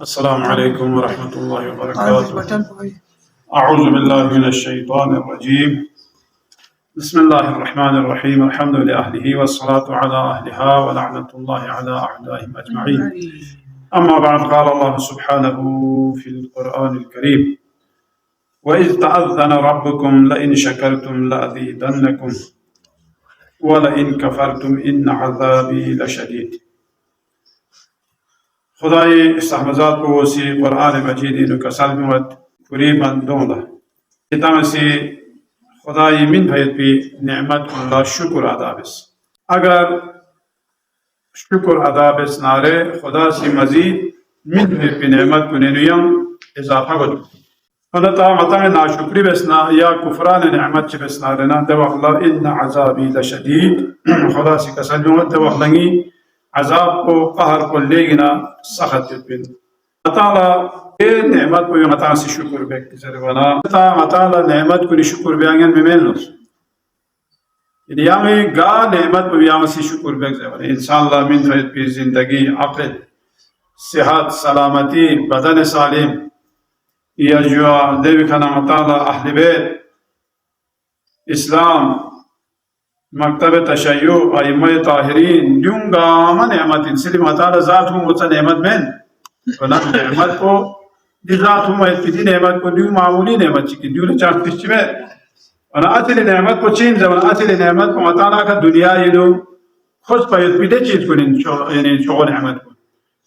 السلام عليكم ورحمة الله وبركاته. أعوذ بالله من الشيطان الرجيم. بسم الله الرحمن الرحيم. الحمد لأهله والصلاة على أهلها ولعنة الله على أعدائهم أجمعين. أما بعد، قال الله سبحانه في القرآن الكريم: وإذ تأذن ربكم لئن شكرتم لأزيدنكم ولئن كفرتم إن عذابي لشديد. खुदाई सहमजात को सी कुरान मजीद इन कसल में मत पूरी बंदोंदा किताब से खुदाई मिन भयत भी नेमत अल्लाह शुक्र अदाबिस अगर शुक्र अदाबिस नारे खुदा से मजीद मिन भयत भी नेमत को नेनुयम इजाफा को फलता मता में नाशुक्री बसना या कुफरान नेमत च बसना रहना दवल्ला इन्ना अज़ाबी लशदीद खुदा से कसल में मत दवल्लंगी अजाब को कहर को लेगिना सख्त बिन अताला ए नेमत को मता से शुक्र बेक जरवाना अताला नेमत को शुक्र बेंगन में मेलस यामे गा नेमत को याम से शुक्र बेक जरवाना इंशाअल्लाह मिन फैद की जिंदगी अक़ल सेहत सलामती बदन सालिम या जो देवी खाना अताला अहले बैत इस्लाम मकतब तशय्यु अइम्मा ताहिरीन दूंगा मन नेमत इनसे मताला ज़ात हूँ वो नेमत में वना नेमत को दिज़ात हूँ मैं किसी नेमत को दूँ मामूली नेमत चिकी दूँ चार तिश्ची में वना असली नेमत को चीन जब असली नेमत को मताला का दुनिया ये लोग खुश पैद पीते चीज़ को यानी शोल नेमत को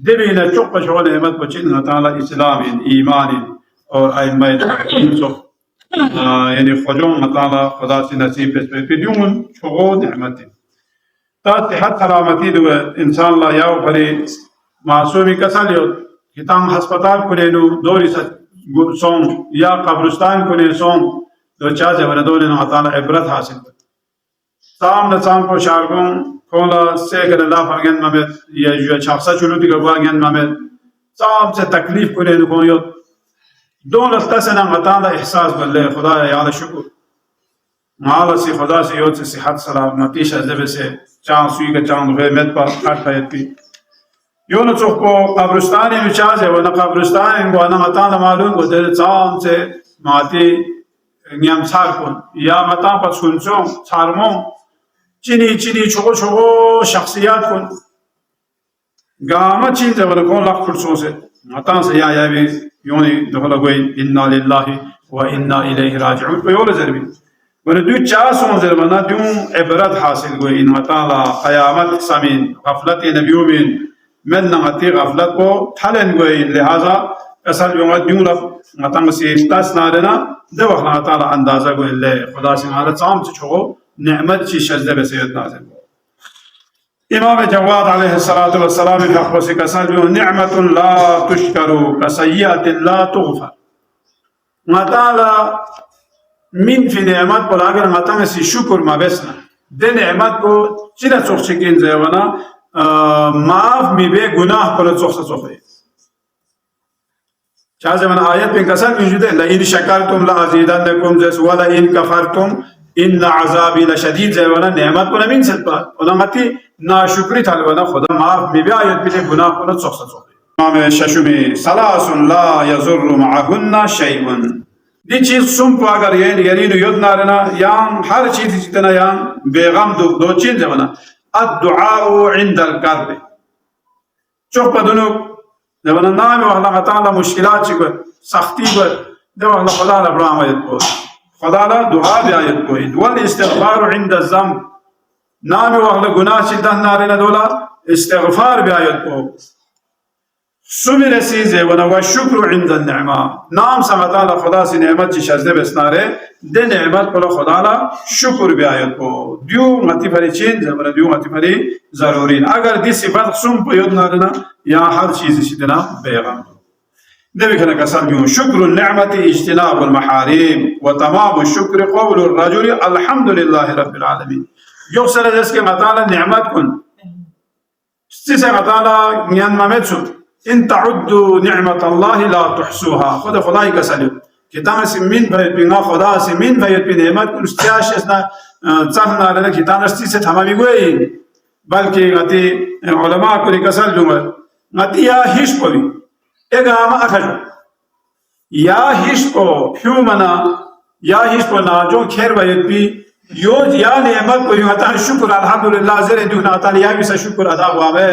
देवी ने चुप पर शोल नेमत को चीन मताला इस्लाम ईमान और अइम्मा ताहिरीन यानी खुजों मताला खुदा से नसीब पे दून छोगो नेमती ता सेहत सलामती दो इंसान ला याव भरे मासूमी कसलियो किताम अस्पताल कुने नु दोरी सोम या कब्रिस्तान कुने सोम दो चाचे वर दो ने मताला इबरत हासिल साम न साम को शारगों कोला से कर ला फागन मबे ये जो छापसा चुलुती का वागन मबे साम से तकलीफ कुने नु को यो दोन लफ्ता मताला एहसास बल्ले खुदा याद शुक्र माला से खुदा से योद से सेहत सलामती शजबे से चांद सुई का चांद गए मेद पर काट पायत भी यो न चुप को कब्रिस्तान में चाज है वो न कब्रिस्तान इनको न मताला मालूम को तेरे चांद से माती नियम सार को या मता पर सुनचो सारमो चिनी चिनी छोको छोको शख्सियत को गामा चीन से वो कौन लाख फुटसों से मता से या भी योनी दखला कोई इन्ना लिल्लाहि व इन्ना इलैहि राजिऊन कोई और जरबी वने दु चासों जरबना दु इबरत हासिल कोई इन मताला क़यामत समीन गफलत नबियुमिन मन नगती गफलत को थलन कोई लिहाजा असल यो दु मतंग से इस्तास नारना दो मताला अंदाजा कोई ले खुदा से मारा चाम से छो नेमत ची शजदे से नाज़िल इमाम जवाद अलैहिस्सलातु वस्सलाम के अख़बर से कसर जो निअमतुन ला तुश्करु कसय्यतिन ला तुग़फर मताला मिन फी नेमत पर अगर मता में से शुक्र माबेसना दे नेमत को चिना चोखचिकिन जवना माफ मिबे गुनाह पर चोखसे चाहे जवना आयत में कसर मौजूद है ला इन शकरतुम ला अज़ीदन्नकुम जस वला इन कफरतुम इन्ना अज़ाबी लशदीद जवना नेमत को नमीन सल्पा उनमती नाशुक्री थालवना खुदा माफ मिबे आयत बिले गुनाह पर चोखसे इमाम शशुमी सलासुन ला यज़ुर्रु मअहुन्ना शैउन दी चीज सुन को अगर ये यरीन युद्ध नारना याम हर चीज जितना याम बेगम दो चीज जवना अद्दुआउ इंदल कर्ब चुप दोनों जवना नाम अल्लाह ताला मुश्किलात चिक सख्ती पर देव अल्लाह खुदा ला बड़ा आयत को खुदा ला दुआ भी आयत को वल इस्तिगफार इंद ज़म नाम अल्लाह गुनाह चिदा नारना दोला इस्तिगफार भी आयत को सुमिर सीज़े वना व शुक्र इंद निअमा नाम समताला खुदा से नेमत ची शजदे बसनारे दे नेमत को खुदा ला शुक्र भी आयत को दियो मति फरी चीन जबरा दियो मति फरी जरूरी अगर दी सिफत सुम पयोद नारना या हर चीज सिदना बेगम देवी खना कसम यो शुक्र निअमति इज्तिनाबुल महरीम व तमाम शुक्र कौल अर्रजुल अल्हम्दुलिल्लाहि रब्बिल आलमीन यो सरे जिसके मताला नेमत कुन सिसे मताला ज्ञान ममेचु इन तउद्दु निअमत अल्लाह ला तुहसूहा खुदा खुदाई का सलिम किताब से मिन भयत बिना खुदा से मिन भयत बिन नेमत उस्तियाश इसना चलना रहना किताब से थमावी गोई बल्कि गति उलमा को रिकसल जुमल गति या हिश पवी egama akaju ya hispo humana ya hispo na jo kher bayet bi yo ya nemat ko yata shukr alhamdulillah zere duna ta ya bisa shukr ada wa me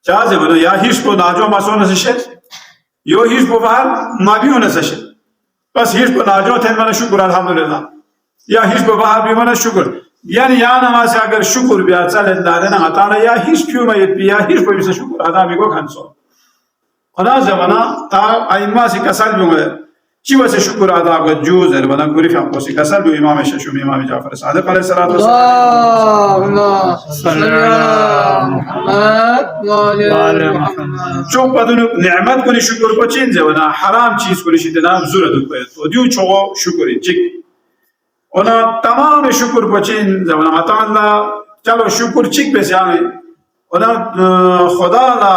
chaze bana ya hispo na jo masona se yo hispo var mabiona se bas hispo na jo ten mana shukr alhamdulillah ya hispo var bi mana shukr yani ya namaz agar shukr bi atsal dare na ta ya hispo bayet bi ya hispo bisa shukr ada bi go khanso ona zamana ta aima si kasal bi چی واسه شکر ادا کرد جوز er bana gurif yapması kasal bu İmam Şaşumi İmam Cafer Sadık aleyhissalatu vesselam çok badunu nimet kuni şükür koçince ona haram çiz kuni şidena zura dukayet o diyor çoğu şükür çık ona tamam şükür koçince ona matalla çalo şükür çık bes yani ona Xuda la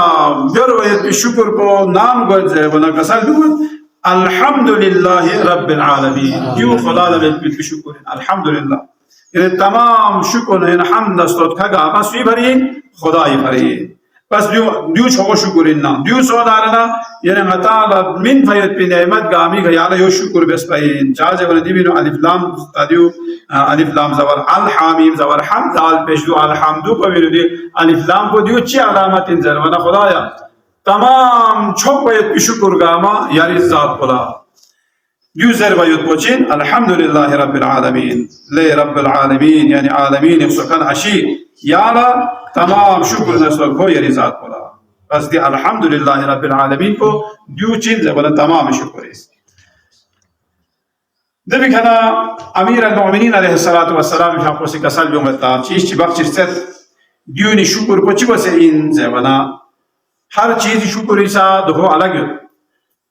görveyet bir şükür ko nam gözce ona kasal bu Elhamdülillahi Rabbil Alemin. Diyor Xuda la bir şükür. Elhamdülillah. Yani tamam şükür yani hamd astot kaga ama suyu bari Xuda'yı bari. Bas diyor çok şüküründen. Diyor sonlarına yani Ta'ala min fayet bi nimet gami gayala yo şükür bespayin. Caze bana dibinu alif lam diyor alif lam zavar al hamim zavar hamd al pejdu alhamdu ko diyor alif lam ko diyor çi alamatin zarvana Xuda'ya. Tamam çok bayet bir şükür gama yani zat kola. Yüzer bayet boçin elhamdülillahi rabbil alemin. Le rabbil alemin yani alemin yoksukan aşi. Yala tamam şükür nesol ko yani zat kola. Bas di elhamdülillahi rabbil alemin ko diyor çin zebana tamam şükür is. Demek hana Amir el-Mu'minin aleyhissalatu vesselam şakosi kasal yometta. Çiş bakçı set diyor ni şükür ko çibase in zebana हर चीज शुक्र ईसा दो अलग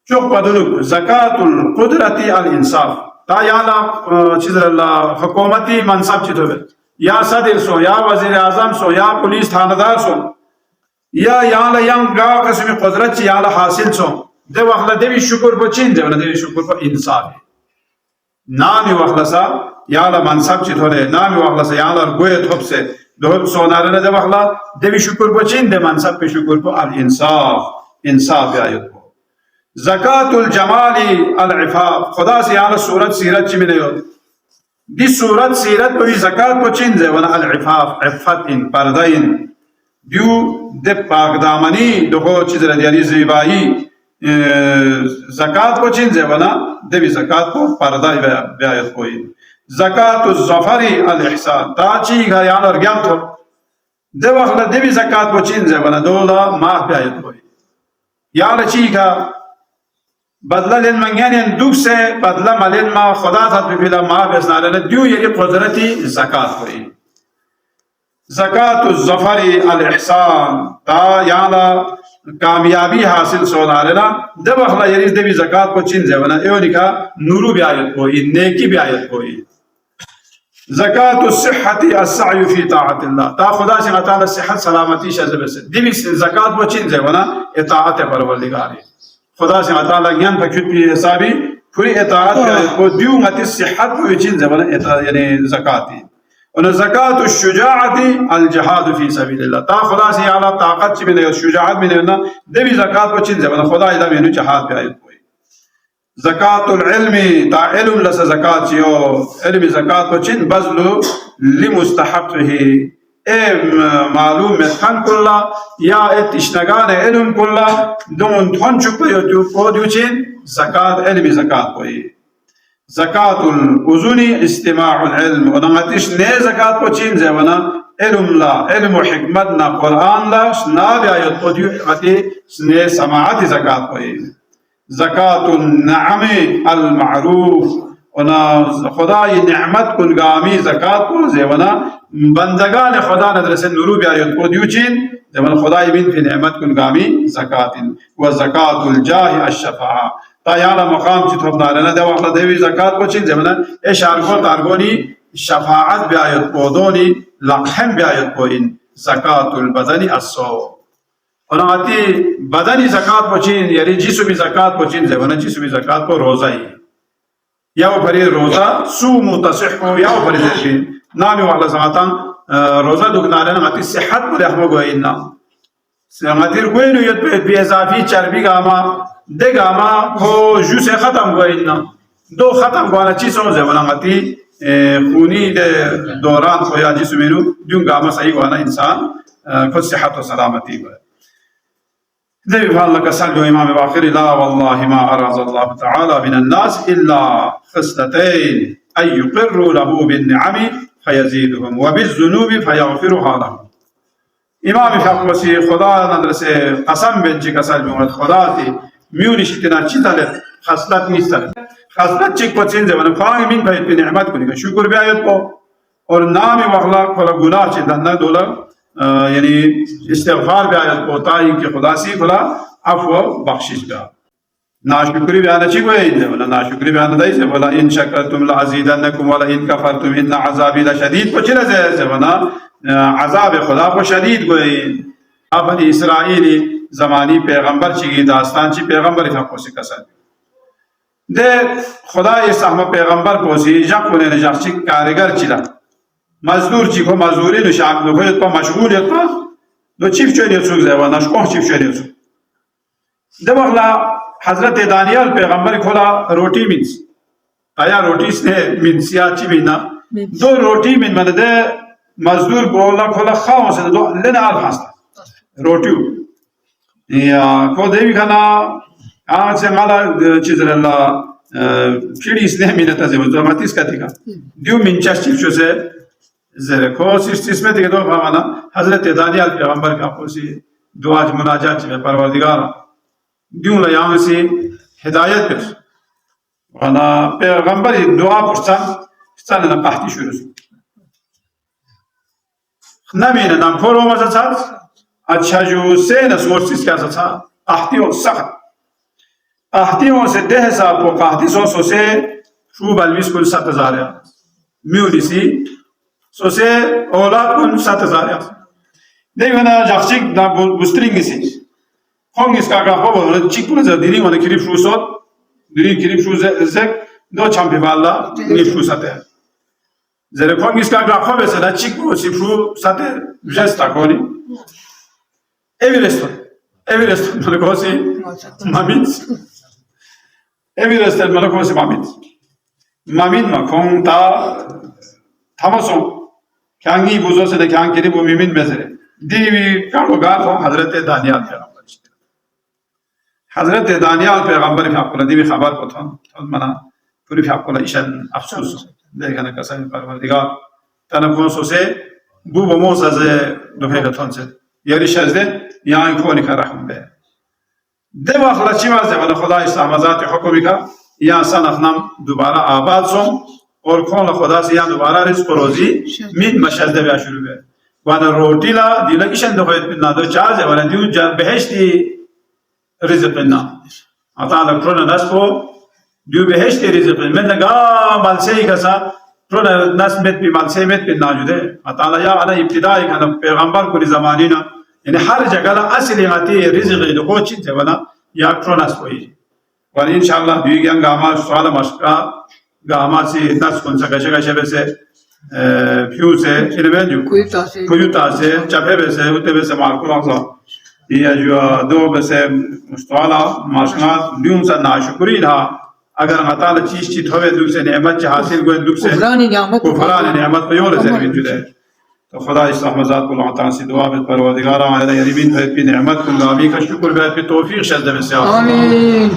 चौक बदलुक ज़कातुल कुदरती अल इंसाफ ता याला चिजरल्ला हुकूमती मनसब चितोबे या सदर सो या वजीर आजम सो या पुलिस थानेदार सो या याला यंग गा कसमी कुदरत याला हासिल सो दे वखला देवी शुक्र बचिन दे देवी शुक्र को इंसाफ नामी वखला सा याला मनसब चितोले नामी वखला सा याला गोये थोप से دو سونارने दे वखला देवी शुक्र को चिन दे मनसब पे शुक्र को अल इंसाफ इंसाफ आयत को ज़कातुल जमाली अल इफाफ खुदा से याला सूरत सीरत चिमिने यो दी सूरत सीरत को ज़कात को चिन दे वना अल इफाफ इफत इन पर्दाइन दियो दे पाक दामनी दो चीज रदियाली ज़िबाई ज़कात को चिन दे वना देवी ज़कात को पर्दा आयत को ज़कातुल ज़फरी अल इहसान ताची गायान और ज्ञान तो दे वखला देवी ज़कात को चिन जे बना दोला माह पे आयत कोई यार चीका बदला लेन मंगयान दुख से बदला मलेन मा खुदा था बिला माह बेसना ले दियो ये कुदरती ज़कात कोई ज़कातुल ज़फरी अल इहसान ता याला कामयाबी हासिल सोना लेना दे वखला ये देवी ज़कात को चिन जे बना एओ निका नूरू भी आयत कोई नेकी भी आयत कोई ज़कातु सिहती अस्सायु फी ताअतिल्लाह ता खुदा से ताला सेहत सलामती शज़ब से दिवी ज़कात बचिन जे वना इताअत परवरदिगार खुदा से ताला ज्ञान फकुत भी हिसाबी पूरी इताअत को दियो मति सेहत को चिन जे वना यानी ज़काती और ज़कातु शुजाअती अल जिहाद फी सबीलिल्लाह ता खुदा से आला ताकत में शुजाअत में ना दिवी ज़कात बचिन जे वना खुदा इला में जिहाद पे आयत ज़कातुल इल्मी ता इल्म लस ज़कात यो इल्मी ज़कात को चिन बज़लु लिमुस्तहक़िही ए मालूम में खान कुल्ला या इश्नगान इल्म कुल्ला दोन थोन चुप यो को चिन ज़कात इल्मी ज़कात कोई ज़कातुल उज़ुनी इस्तिमाउल इल्म और नमतिश ने ज़कात को चिन जेवना इल्म ला इल्म हिकमत ना कुरान ला ना आयत को दियो अति ने समाअत ज़कात कोई ज़कातुन नअमी अल मारूफ वना खुदाई नेमत कुन गामी ज़कात को जेवना बंदगान खुदा नदर से नूरू बियायत को दियुचिन जेवना खुदाई बिन फी नेमत कुन गामी ज़कातिन व ज़कातुल जाहि अश्शफाअ ता याला मकाम चितोबना लेना दे वखला देवी ज़कात को चिन जेवना ए शारको तारगोनी शफाअत बियायत को दोनी लखम बियायत को इन ज़कातुल बदनी अस्सो और आती बदनी ज़कात पचिन यानी जिस्मी ज़कात पचिन जेवना जिस्मी ज़कात को रोज़ा ही या वो फरीद रोज़ा सूमु तसिहु या वो फरीद भी नामी वाला ज़कातान रोज़ा दुखना लेना आती सेहत को रहमो गोइना سماتیر کوئی نو یت بی اضافی چربی گاما ده گاما کو جو سے ختم کوئی نا دو ختم کوانا چی سو زبنا متی خونی ده دوران خویا جسم منو دیون گاما صحیح کوانا انسان خود صحت و سلامتی کوئی ذي فعل لك سأل إمام باقر لا والله ما أراد الله تعالى من الناس إلا خصلتين أن يقروا له بالنعم فيزيدهم وبالذنوب فيغفرها لهم امام فقوسی خدا ندرسه قسم بنچی کسال بیمارد خدا تی میونیشی تینا چی تلت خصلت نیست تلت خصلت چیک پچین زبانه فانگ مین باید پی نعمت کنی که شکر بیاید پا اور نامی وغلا کلا گناه چی دنده دولا یعنی استغفار بیاید پا تایی که خدا سی کلا عفو بخشش بیاید ناشکری بیانه چی گوید ولا ناشکری بیانه دایسه ولا ان شکرتم لازیدنکم ولا ان کفرتم ان عذابی لشدید پچی لزه ونا عذاب خدا کو شدید گوید بنی اسرائیلی زمانی پیغمبر چی داستان چی پیغمبر فقوسی کسد ده خدا اسلام پیغمبر کوسی جا کو نه جا چی کارگر چیلا مزدور چی کو مزدوری نشاق نو تو مشغولیت پا دو چیف چونی سوق زبان نشکو چیف چونی سوق ده بغلا حضرت دانیال پیغمبر کھولا روٹی مینس آیا روٹی سے مینس یا چی بینا دو روٹی من من ده مزدور بولا کھولا خواہ سے دو لینا آل خانستا روٹیو یا کو دیوی کھانا آن سے مالا چیز اللہ پیڑی اس نے مینتا زیبا دو ماتیس کا دیکھا دیو منچاش چیف شو سے زیر کو سیس میں دیکھا دو خواہانا حضرت دانیال پیغمبر کا پوسی دعا مناجات چی میں پروردگارا دیون لیاؤں سے ہدایت پر وانا پیغمبر دعا پرستان نا پاہتی شروع سے نمین نام پھولو مزا ساتھ اچھا جو سین سورسیس کیا ساتھ پاہتیوں سخت پاہتیوں سے دہ سا پو پاہتی سو سے شوب الویس کل 7,000 میولی سی سو سے اولاد کل 7,000 دیوانا جاکچک دا بسترینگی سی خونگیس کا گاهو بود چیک پول زدیری و نکریف شو سود دیری کریف شو زک دو چمپی بالا کریف شو ساته زیر خونگیس کا گاهو بسه چیک پول سی شو ساته جست کنی ایویرست من کوسی مامید ایویرست من کوسی مامید ما کون تا تماسون کانگی بوزو سه کانگ کری بو میمین بزره دیوی کارو گاهو حضرت دانیال کرد حضرت دانیال پیغمبر فاقولا دیوی خبر بطان منا پوری فاقولا ایشان افسوس دیکھنا کسانی پروردگار تنکون سوسے بو بموز از دوهیغتان سید یاری شزده یعنی کونی که رحم به ده واخلا چی وازده ولی خدا اسلام ذات حکمی که یا سنخنم دوباره آباد سون اور کون خدا سے یا دوباره رزق و روزی مین مشزده بیا شروع به وانا روٹی لا دیلا ایشان دوهیت پینا دو چازه ولی دیو بهشتی رزق النا أطالع كرونا ناس بو ديو بهشت رزق من نجا مالسي كسا كرونا ناس مت بمالسي مت بالناجودة أطالع يا على ابتدائي كان پیغمبر كل زمانينا يعني هر جگہ أصلي هاتي رزق يدخل شيء زمانا يا كرونا سوي وإن شاء الله ديو كان غاما سوال مشكا غاما سي ناس كون سكاشة كاشة بس فيو سه إلمنيو كويتا سه چپه بس وته بس ماركولا سا یا جو دو بس مستوالا ماشنات دیون سا ناشکری لا اگر غطال چیز چیت ہوئے دو سے نعمت چی حاصل گوئے دو سے کفران نعمت پیول زمین جدے تو خدا اسلام ذات کو اللہ تعالی سے دعا بت پروردگارا علی یریبین پی نعمت کو اللہ بھی کا شکر بے پی توفیق شد بس آمین